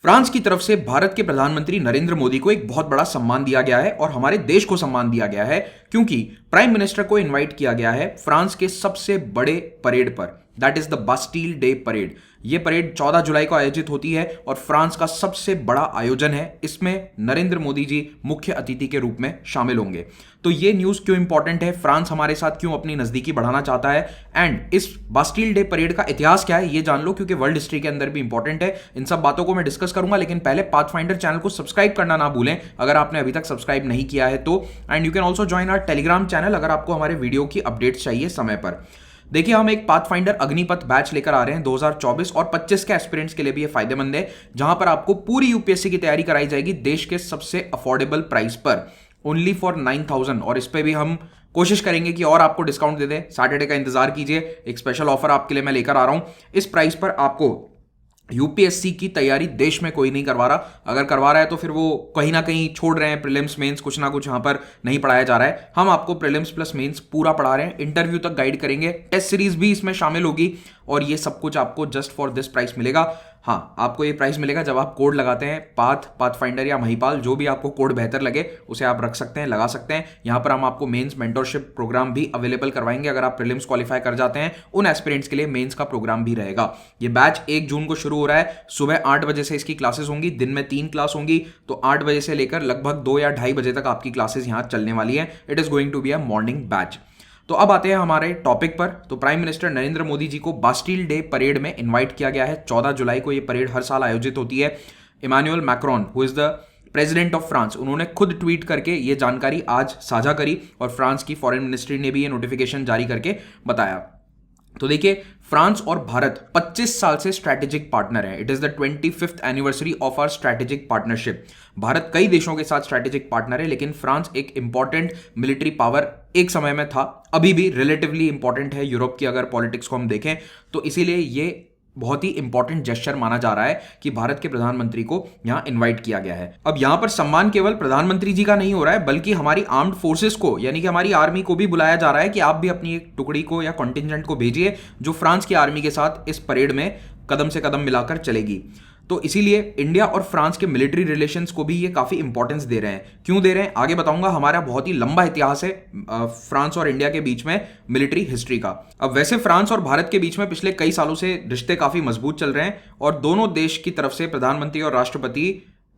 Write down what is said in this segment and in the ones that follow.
France की तरफ से भारत के प्रधानमंत्री नरेंद्र मोदी को एक बहुत बड़ा सम्मान दिया गया है और हमारे देश को सम्मान दिया गया है क्योंकि प्राइम मिनिस्टर को इनवाइट किया गया है फ्रांस के सबसे बड़े परेड पर। That is the Bastille day parade. यह परेड 14 जुलाई को आयोजित होती है और फ्रांस का सबसे बड़ा आयोजन है। इसमें नरेंद्र मोदी जी मुख्य अतिथि के रूप में शामिल होंगे। तो ये न्यूज क्यों इंपॉर्टेंट है, फ्रांस हमारे साथ क्यों अपनी नजदीकी बढ़ाना चाहता है, एंड इस बास्टील डे परेड का इतिहास क्या है ये जान लो, क्योंकि वर्ल्ड हिस्ट्री के अंदर भी इंपॉर्टेंट है। इन सब बातों को मैं डिस्कस करूंगा, लेकिन पहले पाथफाइंडर चैनल को सब्सक्राइब करना ना भूलें अगर आपने अभी तक सब्सक्राइब नहीं किया है तो। And you can also join our Telegram channel अगर आपको हमारे वीडियो की अपडेट्स चाहिए समय पर। देखिए, हम एक पाथफाइंडर अग्निपथ बैच लेकर आ रहे हैं 2024 और 25 के एस्पिरेंट्स के लिए भी ये फायदेमंद है, जहां पर आपको पूरी यूपीएससी की तैयारी कराई जाएगी देश के सबसे अफोर्डेबल प्राइस पर, ओनली फॉर 9,000। और इस पे भी हम कोशिश करेंगे कि और आपको डिस्काउंट दे दें। सैटरडे का इंतजार कीजिए, एक स्पेशल ऑफर आपके लिए मैं लेकर आ रहा हूं। इस प्राइस पर आपको यूपीएससी की तैयारी देश में कोई नहीं करवा रहा। अगर करवा रहा है तो फिर वो कहीं ना कहीं छोड़ रहे हैं, प्रीलिम्स मेंस कुछ ना कुछ यहां पर नहीं पढ़ाया जा रहा है। हम आपको प्रीलिम्स प्लस मेंस पूरा पढ़ा रहे हैं, इंटरव्यू तक गाइड करेंगे, टेस्ट सीरीज भी इसमें शामिल होगी और ये सब कुछ आपको जस्ट फॉर दिस प्राइस मिलेगा। हाँ, आपको ये प्राइस मिलेगा जब आप कोड लगाते हैं पाथफाइंडर या महिपाल, जो भी आपको कोड बेहतर लगे उसे आप रख सकते हैं, लगा सकते हैं। यहां पर हम आपको मेंस मेंटरशिप प्रोग्राम भी अवेलेबल करवाएंगे। अगर आप प्रीलिम्स क्वालिफाई कर जाते हैं उन एस्पिरेंट्स के लिए मेंस का प्रोग्राम भी रहेगा। ये बैच 1 जून को शुरू हो रहा है। सुबह 8 बजे से इसकी क्लासेस होंगी, दिन में 3 क्लास होंगी, तो 8 बजे से लेकर लगभग 2 या 2:30 बजे तक आपकी क्लासेस यहां चलने वाली है। It is going to be a morning batch. तो अब आते हैं हमारे टॉपिक पर। तो प्राइम मिनिस्टर नरेंद्र मोदी जी को बास्टील डे परेड में इनवाइट किया गया है। 14 जुलाई को यह परेड हर साल आयोजित होती है। Emmanuel Macron, who is the president of France, उन्होंने खुद ट्वीट करके ये जानकारी आज साझा करी और फ्रांस की फॉरेन मिनिस्ट्री ने भी ये नोटिफिकेशन जारी करके बताया। तो देखिए, फ्रांस और भारत 25 साल से स्ट्रैटेजिक पार्टनर है। It is the 25th anniversary of our strategic partnership. Bharat कई देशों के साथ स्ट्रैटेजिक पार्टनर है, लेकिन फ्रांस एक इंपॉर्टेंट मिलिट्री पावर एक समय में था, अभी भी रिलेटिवली इंपॉर्टेंट है यूरोप की अगर पॉलिटिक्स को हम देखें तो। इसीलिए ये बहुत ही इंपॉर्टेंट जेस्चर माना जा रहा है कि भारत के प्रधानमंत्री को यहां इनवाइट किया गया है। अब यहां पर सम्मान केवल प्रधानमंत्री जी का नहीं हो रहा है, बल्कि हमारी आर्म्ड फोर्सेस को, यानी कि हमारी आर्मी को भी बुलाया जा रहा है कि आप भी अपनी एक टुकड़ी को या कॉन्टिंजेंट को भेजिए जो फ्रांस की आर्मी के साथ इस परेड में कदम से कदम मिलाकर चलेगी। तो इसीलिए इंडिया और फ्रांस के मिलिट्री रिलेशंस को भी ये काफी इंपॉर्टेंस दे रहे हैं। क्यों दे रहे हैं आगे बताऊंगा। हमारा बहुत ही लंबा इतिहास है फ्रांस और इंडिया के बीच में मिलिट्री हिस्ट्री का। अब वैसे फ्रांस और भारत के बीच में पिछले कई सालों से रिश्ते काफी मजबूत चल रहे हैं और दोनों देश की तरफ से प्रधानमंत्री और राष्ट्रपति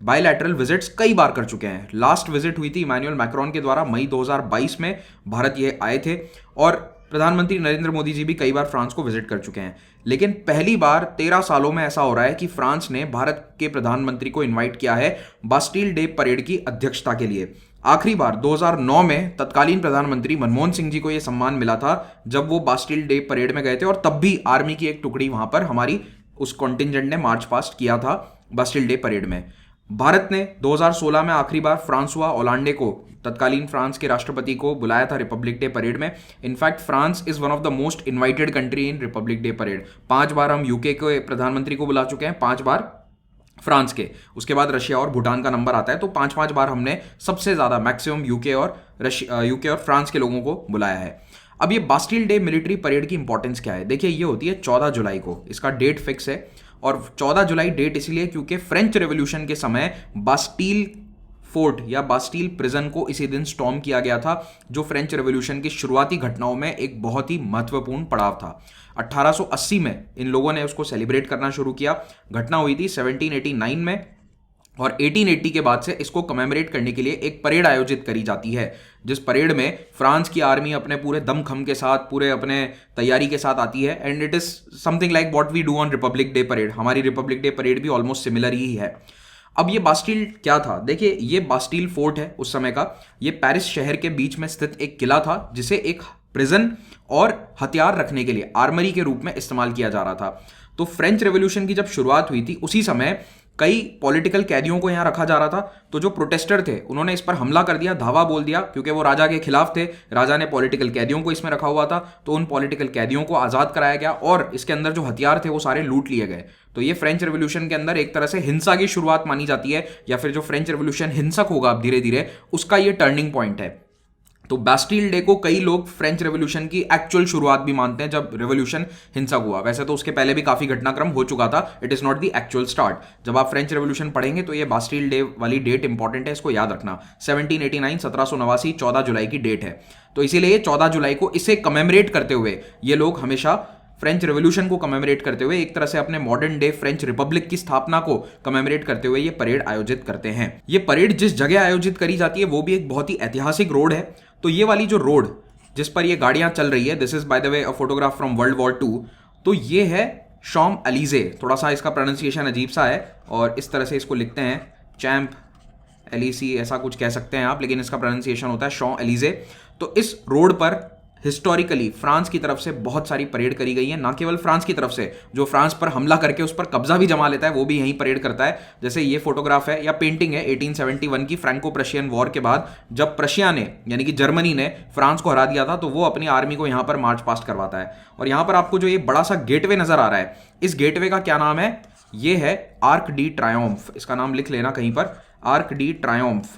बायलैटरल विजिट्स कई बार कर चुके हैं। लास्ट विजिट हुई थी इमैनुअल मैक्रोन के द्वारा मई 2022 में भारत ये आए थे और प्रधानमंत्री नरेंद्र मोदी जी भी कई बार फ्रांस को विजिट कर चुके हैं। लेकिन पहली बार 13 सालों में ऐसा हो रहा है कि फ्रांस ने भारत के प्रधानमंत्री को इनवाइट किया है बास्टील डे परेड की अध्यक्षता के लिए। आखिरी बार 2009 में तत्कालीन प्रधानमंत्री मनमोहन सिंह जी को यह सम्मान मिला था जब वो बास्टील डे परेड में गए थे और तब भी आर्मी की एक टुकड़ी वहां पर हमारी उस कॉन्टिंजेंट ने मार्च पास्ट किया था बास्टील डे परेड में। भारत ने 2016 में आखिरी बार फ्रांसुआ ओलांडे को, तत्कालीन फ्रांस के राष्ट्रपति को, बुलाया था रिपब्लिक डे परेड में। In fact France is one of the most invited country in Republic day parade. 5 बार हम यूके के प्रधानमंत्री को बुला चुके हैं, 5 बार फ्रांस के, उसके बाद रशिया और भूटान का नंबर आता है। तो 5-5 बार हमने सबसे ज्यादा मैक्सिमम यूके और फ्रांस के लोगों को बुलाया है। अब ये बास्टील डे मिलिट्री परेड की इंपॉर्टेंस क्या है, देखिए ये होती है 14 जुलाई को, इसका डेट फिक्स है। और 14 जुलाई डेट इसलिए क्योंकि फ्रेंच रेवोल्यूशन के समय बास्टील फोर्ट या बास्टील प्रिजन को इसी दिन स्टॉर्म किया गया था, जो फ्रेंच रेवोल्यूशन की शुरुआती घटनाओं में एक बहुत ही महत्वपूर्ण पड़ाव था। 1880 में इन लोगों ने उसको सेलिब्रेट करना शुरू किया। घटना हुई थी 1789 में और 1880 के बाद से इसको कमेमोरेट करने के लिए एक परेड आयोजित करी जाती है, जिस परेड में फ्रांस की आर्मी अपने पूरे दमखम के साथ, पूरे अपने तैयारी के साथ आती है। And it is something like what we do on Republic day parade. हमारी रिपब्लिक डे परेड भी ऑलमोस्ट सिमिलर ही है। अब ये बास्टील क्या था, देखिए ये बास्टील फोर्ट है उस समय का। ये पेरिस शहर के बीच में स्थित एक किला था जिसे एक प्रिजन और हथियार रखने के लिए आर्मरी के रूप में इस्तेमाल किया जा रहा था। तो फ्रेंच रेवोल्यूशन की जब शुरुआत हुई थी उसी समय कई पॉलिटिकल कैदियों को यहां रखा जा रहा था। तो जो प्रोटेस्टर थे उन्होंने इस पर हमला कर दिया, धावा बोल दिया, क्योंकि वो राजा के खिलाफ थे। राजा ने पॉलिटिकल कैदियों को इसमें रखा हुआ था, तो उन पॉलिटिकल कैदियों को आजाद कराया गया और इसके अंदर जो हथियार थे वो सारे लूट लिए गए। तो ये फ्रेंच रेवोल्यूशन के अंदर एक तरह से हिंसा की शुरुआत मानी जाती है, या फिर जो फ्रेंच रेवोल्यूशन हिंसक होगा अब धीरे धीरे, उसका ये टर्निंग पॉइंट है। तो बैस्टिल डे को कई लोग फ्रेंच रेवोल्यूशन की एक्चुअल शुरुआत भी मानते हैं, जब रेवोल्यूशन हिंसक हुआ। वैसे तो उसके पहले भी काफी घटनाक्रम हो चुका था, it is not the actual start. जब आप फ्रेंच रेवोल्यूशन पढ़ेंगे तो ये बैस्टिल डे वाली डेट इंपॉर्टेंट है, इसको याद रखना। 1789 1789 14 जुलाई की डेट है, तो इसीलिए 14 जुलाई को इसे कमेमोरेट करते हुए ये लोग हमेशा फ्रेंच रेवोल्यूशन को कमेमोरेट करते हुए, एक तरह से अपने मॉडर्न डे फ्रेंच रिपब्लिक की स्थापना को कमेमोरेट करते हुए ये परेड आयोजित करते हैं। ये परेड जिस जगह आयोजित करी जाती है वो भी एक बहुत ही ऐतिहासिक रोड है। तो ये वाली जो रोड जिस पर ये गाड़ियां चल रही है, this is by the way a photograph from world war 2। तो ये है शॉम एलिजे, थोड़ा सा इसका प्रोनाउंसिएशन अजीब सा है और इस तरह से इसको लिखते हैं, चैम्प एलिसी ऐसा कुछ कह सकते हैं आप, लेकिन इसका प्रोनाउंसिएशन होता है शॉम एलिजे। तो इस रोड पर हिस्टोरिकली फ्रांस की तरफ से बहुत सारी परेड करी गई है। ना केवल फ्रांस की तरफ से, जो फ्रांस पर हमला करके उस पर कब्जा भी जमा लेता है वो भी यहीं परेड करता है। जैसे ये फोटोग्राफ है या पेंटिंग है 1871 की, फ्रैंको प्रशियन वॉर के बाद जब प्रशिया ने यानी कि जर्मनी ने फ्रांस को हरा दिया था, तो वो अपनी आर्मी को यहां पर मार्च पास्ट करवाता है। और यहां पर आपको जो ये बड़ा सा गेटवे नजर आ रहा है, इस गेटवे का क्या नाम है? ये है आर्क डी ट्रायम्फ। इसका नाम लिख लेना कहीं पर, आर्क डी ट्रायम्फ।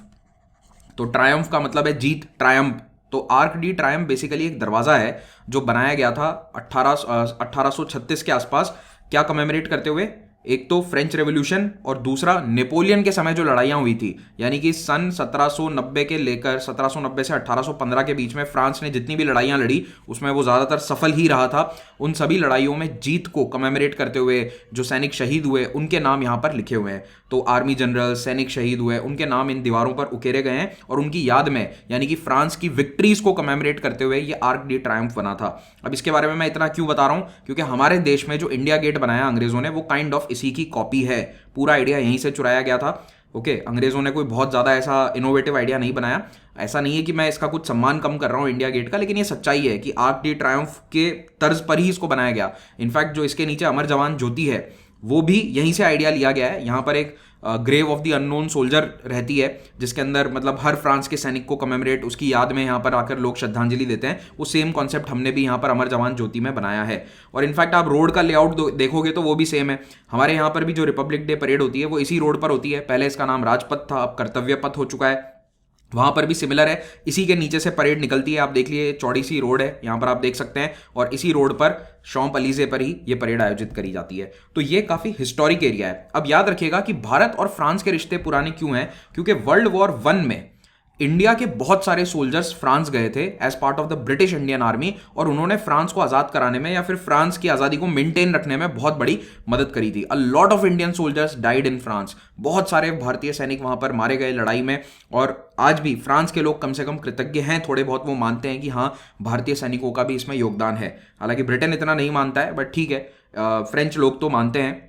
तो ट्रायम्फ का मतलब है जीत, ट्रायम्फ। तो आर्क डी ट्रायम्फ बेसिकली एक दरवाजा है जो बनाया गया था 1836 के आसपास। क्या कमेमोरेट करते हुए? एक तो फ्रेंच रेवोल्यूशन और दूसरा नेपोलियन के समय जो लड़ाइयां हुई थी, यानी कि सन 1790 के लेकर 1790 से 1815 के बीच में फ्रांस ने जितनी भी लड़ाइयां लड़ी उसमें वो ज़्यादातर सफल ही रहा था। उन सभी लड़ाइयों में जीत को कमेमोरेट करते हुए जो सैनिक शहीद हुए उनके नाम यहाँ पर लिखे हुए हैं। तो आर्मी जनरल, सैनिक शहीद हुए, उनके नाम इन दीवारों पर उकेरे गए हैं और उनकी याद में, यानी कि फ्रांस की विक्ट्रीज को कमेमोरेट करते हुए ये आर्क डी ट्रायम्फ बना था। अब इसके बारे में मैं इतना क्यों बता रहा हूं? क्योंकि हमारे देश में जो इंडिया गेट बनाया अंग्रेजों ने वो काइंड ऑफ इसी की कॉपी है। पूरा आइडिया यहीं से चुराया गया था। ओके, अंग्रेजों ने कोई बहुत ज्यादा ऐसा इनोवेटिव आइडिया नहीं बनाया। ऐसा नहीं है कि मैं इसका कुछ सम्मान कम कर रहा हूं इंडिया गेट का, लेकिन ये सच्चाई है कि आर्क डी ट्रायम्फ के तर्ज पर ही इसको बनाया गया। इनफैक्ट जो इसके नीचे अमर जवान ज्योति है वो भी यहीं से आइडिया लिया गया है। यहाँ पर एक grave of the unknown soldier रहती है जिसके अंदर मतलब हर फ्रांस के सैनिक को कमेमोरेट, उसकी याद में यहाँ पर आकर लोग श्रद्धांजलि देते हैं। वो सेम कॉन्सेप्ट हमने भी यहाँ पर अमर जवान ज्योति में बनाया है। और इनफैक्ट आप रोड का लेआउट देखोगे तो वो भी सेम है। हमारे यहाँ पर भी जो रिपब्लिक डे परेड होती है वो इसी रोड पर होती है। पहले इसका नाम राजपथ था, अब कर्तव्य पथ हो चुका है। वहां पर भी सिमिलर है, इसी के नीचे से परेड निकलती है। आप देख लिए चौड़ी सी रोड है यहाँ पर, आप देख सकते हैं, और इसी रोड पर शॉम्प एलिजे पर ही ये परेड आयोजित करी जाती है। तो ये काफी हिस्टोरिक एरिया है। अब याद रखिएगा कि भारत और फ्रांस के रिश्ते पुराने क्यों हैं? क्योंकि वर्ल्ड वॉर 1 में इंडिया के बहुत सारे सोल्जर्स फ्रांस गए थे as part of the British Indian army, और उन्होंने फ्रांस को आजाद कराने में या फिर फ्रांस की आजादी को मेंटेन रखने में बहुत बड़ी मदद करी थी। A lot of Indian soldiers died in France. बहुत सारे भारतीय सैनिक वहां पर मारे गए लड़ाई में, और आज भी फ्रांस के लोग कम से कम कृतज्ञ हैं थोड़े बहुत। वो मानते हैं कि हाँ, भारतीय सैनिकों का भी इसमें योगदान है। हालांकि ब्रिटेन इतना नहीं मानता है, बट ठीक है, फ्रेंच लोग तो मानते हैं।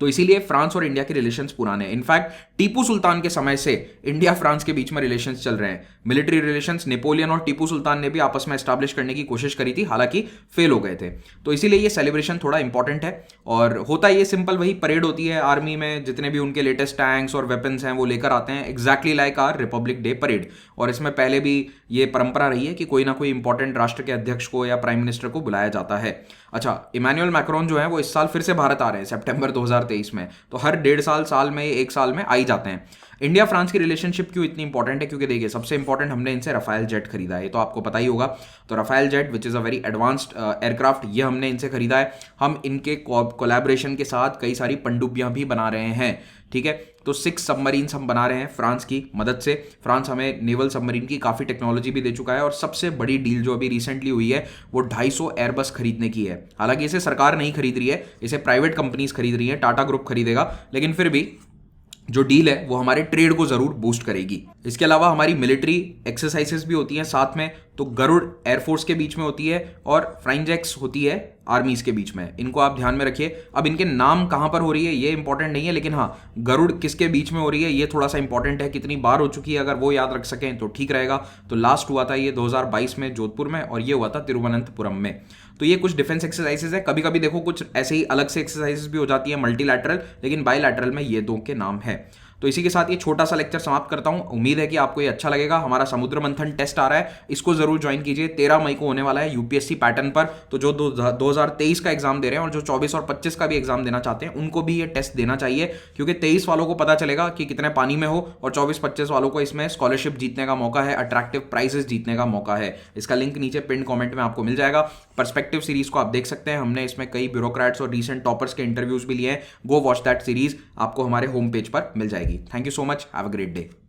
तो इसीलिए फ्रांस और इंडिया के रिलेशंस पुराने हैं। इनफैक्ट टीपू सुल्तान के समय से इंडिया फ्रांस के बीच में रिलेशंस चल रहे हैं। मिलिट्री रिलेशंस नेपोलियन और टीपू सुल्तान ने भी आपस में एस्टैब्लिश करने की कोशिश करी थी, हालांकि फेल हो गए थे। तो इसीलिए ये सेलिब्रेशन थोड़ा इंपॉर्टेंट है। और होता ये सिंपल वही परेड होती है, आर्मी में जितने भी उनके लेटेस्ट टैंक्स और वेपन्स हैं वो लेकर आते हैं, exactly like our republic day parade. और इसमें पहले भी ये परंपरा रही है कि कोई ना कोई इंपॉर्टेंट राष्ट्र के अध्यक्ष को या प्राइम मिनिस्टर को बुलाया जाता है। अच्छा, इमैनुअल मैक्रोन जो है वो इस साल फिर से भारत आ रहे हैं सितंबर 2023 में। तो हर 1.5 साल में, 1 साल में आ ही जाते हैं। इंडिया फ्रांस की रिलेशनशिप क्यों इतनी इंपॉर्टेंट है? क्योंकि देखिए, सबसे इंपॉर्टेंट, हमने इनसे रफाइल जेट खरीदा है, तो आपको पता ही होगा। तो Rafale jet which is a very advanced aircraft, ये हमने इनसे खरीदा है। हम इनके कोलैबोरेशन के साथ कई सारी पनडुब्बियां भी बना रहे हैं, ठीक है। तो 6 सबमरीन्स हम बना रहे हैं फ्रांस की मदद से। फ्रांस हमें नेवल सबमरीन की काफ़ी टेक्नोलॉजी भी दे चुका है, और सबसे बड़ी डील जो अभी रिसेंटली हुई है वो 250 एयरबस खरीदने की है। हालांकि इसे सरकार नहीं खरीद रही है, इसे प्राइवेट कंपनीज खरीद रही है, टाटा ग्रुप खरीदेगा, लेकिन फिर भी जो डील है वो हमारे ट्रेड को जरूर बूस्ट करेगी। इसके अलावा हमारी मिलिट्री एक्सरसाइजेस भी होती हैं साथ में। तो गरुड़ एयरफोर्स के बीच में होती है और फ्लाइंग जैक्स होती है आर्मीज के बीच में। इनको आप ध्यान में रखिए। अब इनके नाम कहां पर हो रही है ये इंपॉर्टेंट नहीं है, लेकिन हाँ, गरुड़ किसके बीच में हो रही है ये थोड़ा सा इंपॉर्टेंट है। कितनी बार हो चुकी है अगर वो याद रख सकें तो ठीक रहेगा। तो लास्ट हुआ था ये 2022 में जोधपुर में, और ये हुआ था तिरुवनंतपुरम में। तो ये कुछ डिफेंस एक्सरसाइजेस है। कभी कभी देखो कुछ ऐसे ही अलग से एक्सरसाइजेस भी हो जाती है मल्टीलैटरल, लेकिन बायलैटरल में ये दो के नाम है। तो तो इसी के साथ ये छोटा सा लेक्चर समाप्त करता हूं। उम्मीद है कि आपको ये अच्छा लगेगा। हमारा समुद्र मंथन टेस्ट आ रहा है, इसको जरूर ज्वाइन कीजिए। 13 मई को होने वाला है यूपीएससी पैटर्न पर। तो जो 2023 का एग्जाम दे रहे हैं और जो 24 और 25 का भी एग्जाम देना चाहते हैं उनको भी ये टेस्ट देना चाहिए, क्योंकि 23 वालों को पता चलेगा कि कितने पानी में हो और 24-25 वालों को इसमें स्कॉलरशिप जीतने का मौका है, अट्रैक्टिव प्राइजेस जीतने का मौका है। इसका लिंक नीचे पिन कमेंट में आपको मिल जाएगा। पर्सपेक्टिव सीरीज को आप देख सकते हैं, हमने इसमें कई ब्यूरोक्रेट्स और रीसेंट टॉपर्स के इंटरव्यूज भी लिए हैं। गो वॉच दैट सीरीज, आपको हमारे होम पेज पर मिल जाएगी। Thank you so much, have a great day.